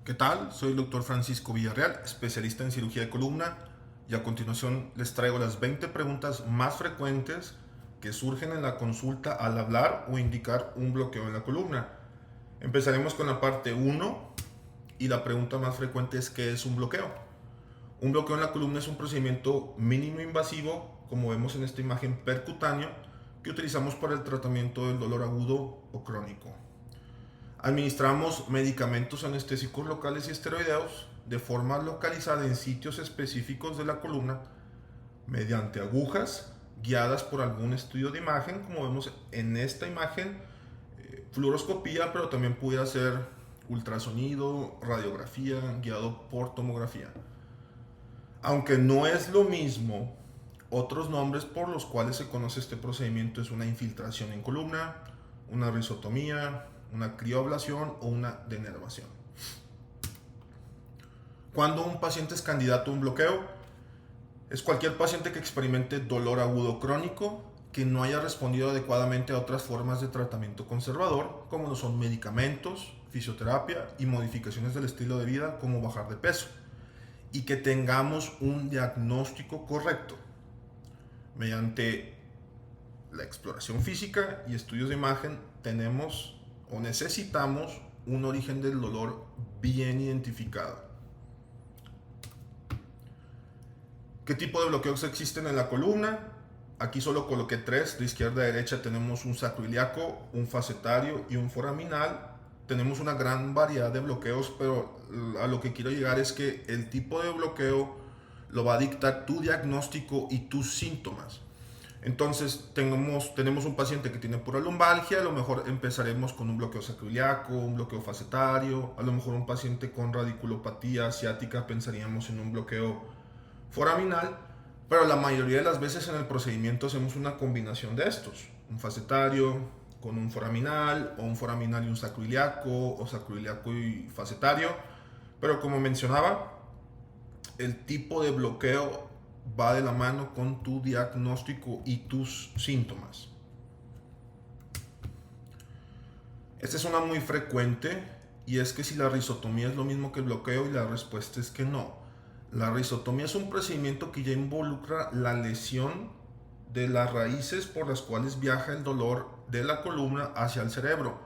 ¿Qué tal? Soy el doctor Francisco Villarreal, especialista en cirugía de columna, y a continuación les traigo las 20 preguntas más frecuentes que surgen en la consulta al hablar o indicar un bloqueo en la columna. Empezaremos con la parte 1 y la pregunta más frecuente es ¿qué es un bloqueo? Un bloqueo en la columna es un procedimiento mínimo invasivo, como vemos en esta imagen percutáneo, que utilizamos para el tratamiento del dolor agudo o crónico. Administramos medicamentos anestésicos locales y esteroideos de forma localizada en sitios específicos de la columna mediante agujas guiadas por algún estudio de imagen, como vemos en esta imagen, fluoroscopía, pero también pudiera ser ultrasonido, radiografía, guiado por tomografía. Aunque no es lo mismo, otros nombres por los cuales se conoce este procedimiento es una infiltración en columna, una risotomía, una crioablación o una denervación. Cuando un paciente es candidato a un bloqueo, es cualquier paciente que experimente dolor agudo crónico que no haya respondido adecuadamente a otras formas de tratamiento conservador, como lo son medicamentos, fisioterapia y modificaciones del estilo de vida como bajar de peso, y que tengamos un diagnóstico correcto mediante la exploración física y estudios de imagen. Tenemos o necesitamos un origen del dolor bien identificado. ¿Qué tipo de bloqueos existen en la columna? Aquí solo coloqué 3. De izquierda a derecha tenemos un sacroiliaco, un facetario y un foraminal. Tenemos una gran variedad de bloqueos, pero a lo que quiero llegar es que el tipo de bloqueo lo va a dictar tu diagnóstico y tus síntomas. Entonces tenemos un paciente que tiene pura lumbalgia, a lo mejor empezaremos con un bloqueo sacroiliaco, un bloqueo facetario, a lo mejor un paciente con radiculopatía asiática pensaríamos en un bloqueo foraminal, pero la mayoría de las veces en el procedimiento hacemos una combinación de estos, un facetario con un foraminal, o un foraminal y un sacroiliaco, o sacroiliaco y facetario, pero como mencionaba, el tipo de bloqueo va de la mano con tu diagnóstico y tus síntomas. Esta es una muy frecuente, y es que si la risotomía es lo mismo que el bloqueo, y la respuesta es que no. La risotomía es un procedimiento que ya involucra la lesión de las raíces por las cuales viaja el dolor de la columna hacia el cerebro,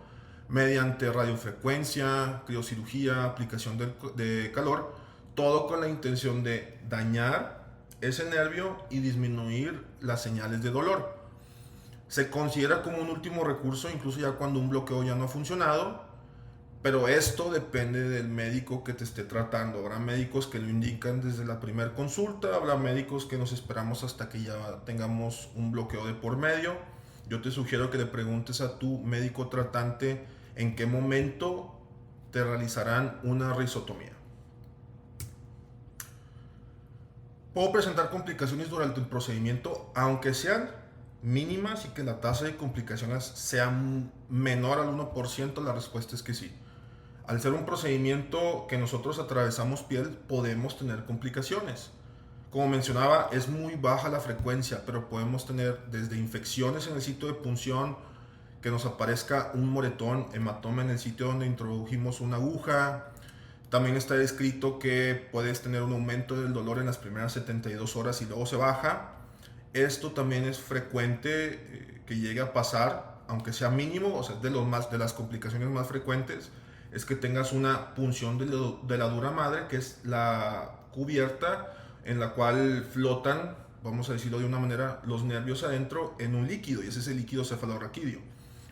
mediante radiofrecuencia, criocirugía, aplicación de calor, todo con la intención de dañar ese nervio y disminuir las señales de dolor. Se considera como un último recurso, incluso ya cuando un bloqueo ya no ha funcionado, pero esto depende del médico que te esté tratando. Habrá médicos que lo indican desde la primera consulta, habrá médicos que nos esperamos hasta que ya tengamos un bloqueo de por medio. Yo te sugiero que le preguntes a tu médico tratante en qué momento te realizarán una risotomía. Puedo presentar complicaciones durante el procedimiento, aunque sean mínimas y que la tasa de complicaciones sea menor al 1%, la respuesta es que sí. Al ser un procedimiento que nosotros atravesamos piel, podemos tener complicaciones. Como mencionaba, es muy baja la frecuencia, pero podemos tener desde infecciones en el sitio de punción, que nos aparezca un moretón, hematoma en el sitio donde introdujimos una aguja. También está descrito que puedes tener un aumento del dolor en las primeras 72 horas y luego se baja. Esto también es frecuente que llegue a pasar, aunque sea mínimo, o sea, de las complicaciones más frecuentes es que tengas una punción de la dura madre, que es la cubierta en la cual flotan, vamos a decirlo de una manera, los nervios adentro en un líquido, y ese es el líquido cefalorraquídeo.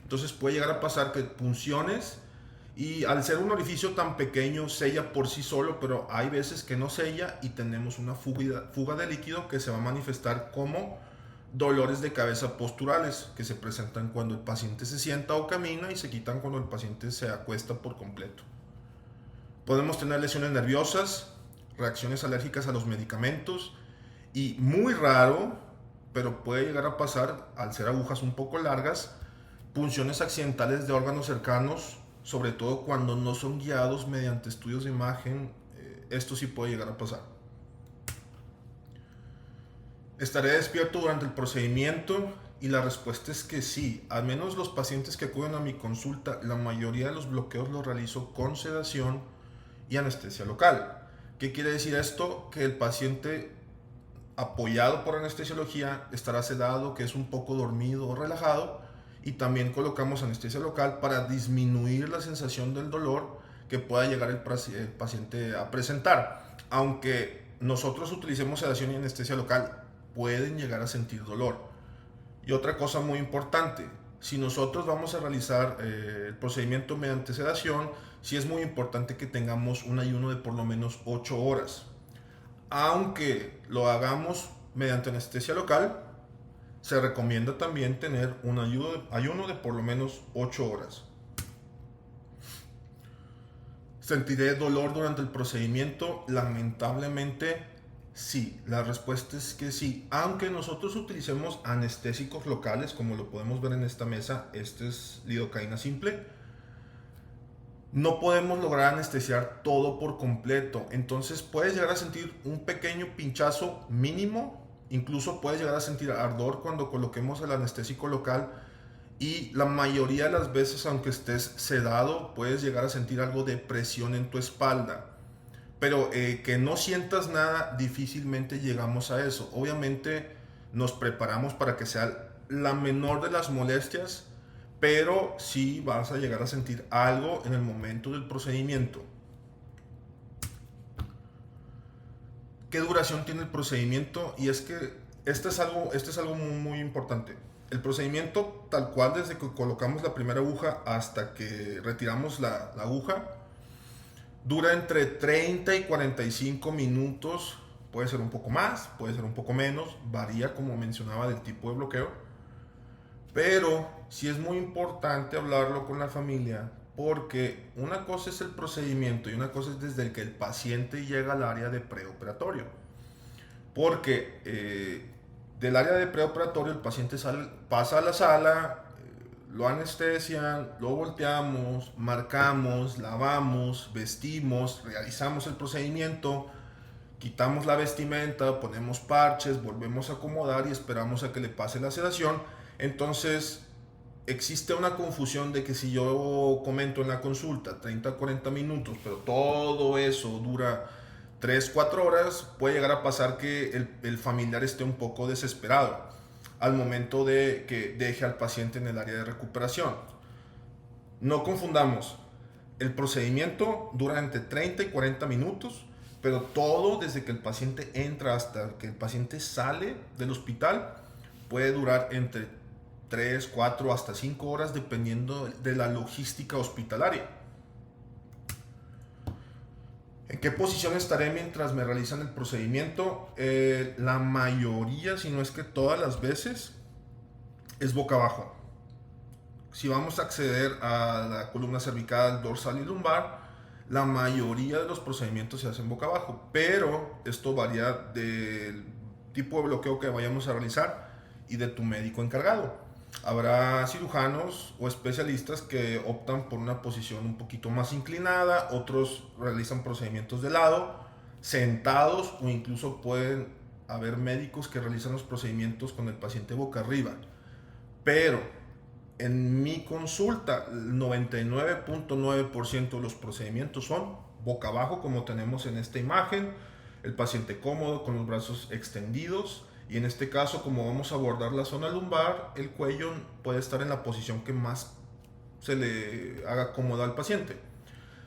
Entonces puede llegar a pasar que punciones, y al ser un orificio tan pequeño sella por sí solo, pero hay veces que no sella y tenemos una fuga de líquido que se va a manifestar como dolores de cabeza posturales, que se presentan cuando el paciente se sienta o camina y se quitan cuando el paciente se acuesta por completo. Podemos tener lesiones nerviosas, reacciones alérgicas a los medicamentos, y muy raro, pero puede llegar a pasar, al ser agujas un poco largas, punciones accidentales de órganos cercanos, sobre todo cuando no son guiados mediante estudios de imagen. Esto sí puede llegar a pasar. ¿Estaré despierto durante el procedimiento? Y la respuesta es que sí. Al menos los pacientes que acuden a mi consulta, la mayoría de los bloqueos los realizo con sedación y anestesia local. ¿Qué quiere decir esto? Que el paciente apoyado por anestesiología estará sedado, que es un poco dormido o relajado, y también colocamos anestesia local para disminuir la sensación del dolor que pueda llegar el paciente a presentar. Aunque nosotros utilicemos sedación y anestesia local, pueden llegar a sentir dolor. Y otra cosa muy importante, si nosotros vamos a realizar el procedimiento mediante sedación, sí es muy importante que tengamos un ayuno de por lo menos 8 horas. Aunque lo hagamos mediante anestesia local, se recomienda también tener un ayuno de por lo menos 8 horas. ¿Sentiré dolor durante el procedimiento? Lamentablemente sí, la respuesta es que sí. Aunque nosotros utilicemos anestésicos locales, como lo podemos ver en esta mesa, este es lidocaína simple, no podemos lograr anestesiar todo por completo. Entonces puedes llegar a sentir un pequeño pinchazo mínimo, incluso puedes llegar a sentir ardor cuando coloquemos el anestésico local, y la mayoría de las veces, aunque estés sedado, puedes llegar a sentir algo de presión en tu espalda. Pero que no sientas nada, difícilmente llegamos a eso. Obviamente nos preparamos para que sea la menor de las molestias, pero sí vas a llegar a sentir algo en el momento del procedimiento. ¿Qué duración tiene el procedimiento? Y es que este es algo muy importante. El procedimiento, tal cual, desde que colocamos la primera aguja hasta que retiramos la aguja, dura entre 30 y 45 minutos. Puede ser un poco más, puede ser un poco menos, varía, como mencionaba, del tipo de bloqueo. Pero sí es muy importante hablarlo con la familia, porque una cosa es el procedimiento y una cosa es desde el que el paciente llega al área de preoperatorio. Porque del área de preoperatorio el paciente pasa a la sala, lo anestesian, lo volteamos, marcamos, lavamos, vestimos, realizamos el procedimiento, quitamos la vestimenta, ponemos parches, volvemos a acomodar y esperamos a que le pase la sedación. Entonces existe una confusión de que si yo comento en la consulta 30 a 40 minutos, pero todo eso dura 3, 4 horas, puede llegar a pasar que el familiar esté un poco desesperado al momento de que deje al paciente en el área de recuperación. No confundamos, el procedimiento dura entre 30 y 40 minutos, pero todo desde que el paciente entra hasta que el paciente sale del hospital puede durar entre 3, 4 hasta 5 horas dependiendo de la logística hospitalaria. ¿En qué posición estaré mientras me realizan el procedimiento? La mayoría, si no es que todas las veces, es boca abajo. Si vamos a acceder a la columna cervical, dorsal y lumbar, la mayoría de los procedimientos se hacen boca abajo, pero esto varía del tipo de bloqueo que vayamos a realizar y de tu médico encargado. Habrá cirujanos o especialistas que optan por una posición un poquito más inclinada, otros realizan procedimientos de lado, sentados, o incluso pueden haber médicos que realizan los procedimientos con el paciente boca arriba. Pero en mi consulta, el 99.9% de los procedimientos son boca abajo, como tenemos en esta imagen, el paciente cómodo con los brazos extendidos. Y en este caso, como vamos a abordar la zona lumbar, el cuello puede estar en la posición que más se le haga cómoda al paciente.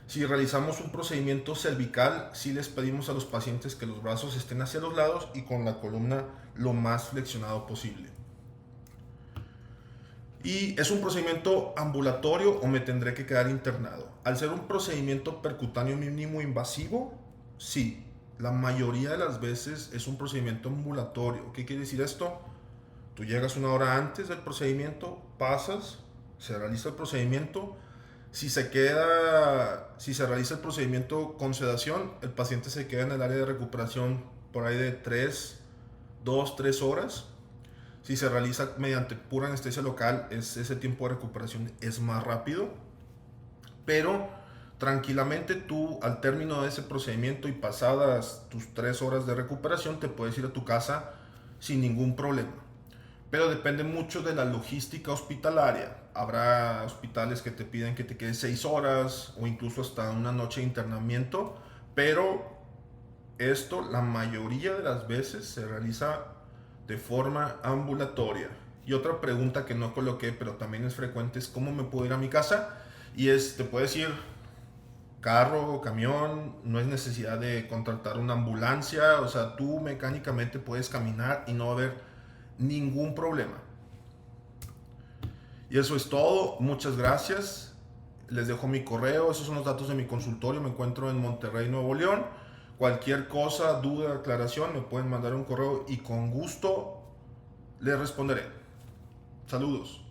Si realizamos un procedimiento cervical, sí les pedimos a los pacientes que los brazos estén hacia los lados y con la columna lo más flexionado posible. ¿Y es un procedimiento ambulatorio o me tendré que quedar internado? Al ser un procedimiento percutáneo mínimo invasivo, sí. La mayoría de las veces es un procedimiento ambulatorio. ¿Qué quiere decir esto? Tú llegas una hora antes del procedimiento, pasas, se realiza el procedimiento. Si se realiza el procedimiento con sedación, el paciente se queda en el área de recuperación por ahí de 2, 3 horas. Si se realiza mediante pura anestesia local, ese tiempo de recuperación es más rápido. Pero tranquilamente tú, al término de ese procedimiento y pasadas tus 3 horas de recuperación, te puedes ir a tu casa sin ningún problema. Pero depende mucho de la logística hospitalaria. Habrá hospitales que te piden que te quedes 6 horas o incluso hasta una noche de internamiento, pero esto la mayoría de las veces se realiza de forma ambulatoria. Y otra pregunta que no coloqué, pero también es frecuente, es cómo me puedo ir a mi casa. Y te puedes ir carro o camión, no es necesidad de contratar una ambulancia, o sea, tú mecánicamente puedes caminar y no va a haber ningún problema. Y eso es todo, muchas gracias. Les dejo mi correo, esos son los datos de mi consultorio, me encuentro en Monterrey, Nuevo León. Cualquier cosa, duda, aclaración, me pueden mandar un correo y con gusto les responderé. Saludos.